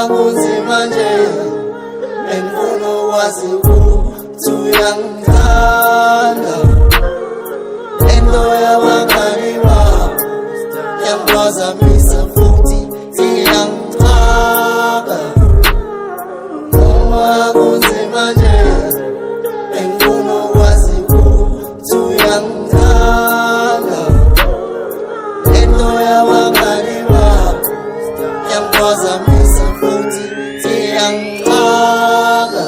kunzima nje engifuna ukwazi ukuthi uyangithanda into yabangani bami yangiphazamisa futhi iyangixaka noma kunzima nje engifuna ukwazi ukuthi uyangithanda into yabangani bami yangiphazamisa futhi iyangixaka.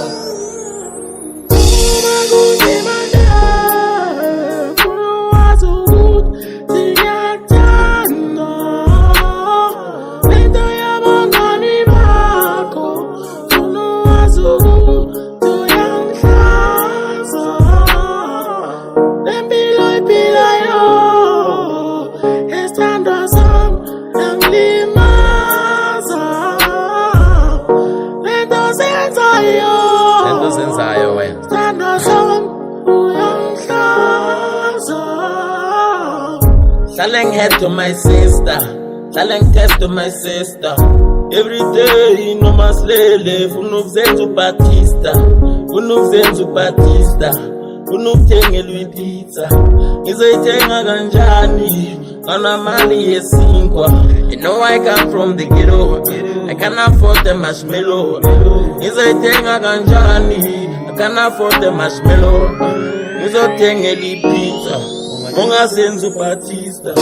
Senzayo wena hlale ngihead to my sister, hlale ngitest to my sister every day noma silele funa ukuzenza uBaptista, funa ukuzenza uBaptista, funa ukuthengelwa ipizza ngizoyithenga kanjani nganamali yesinkwa. You know I come from the ghetto, I can't afford the marshmallow. Ngizoyithenga kanjani, I can't afford the marshmallow. Ngizothengela ipizza ungazenza uBaptista.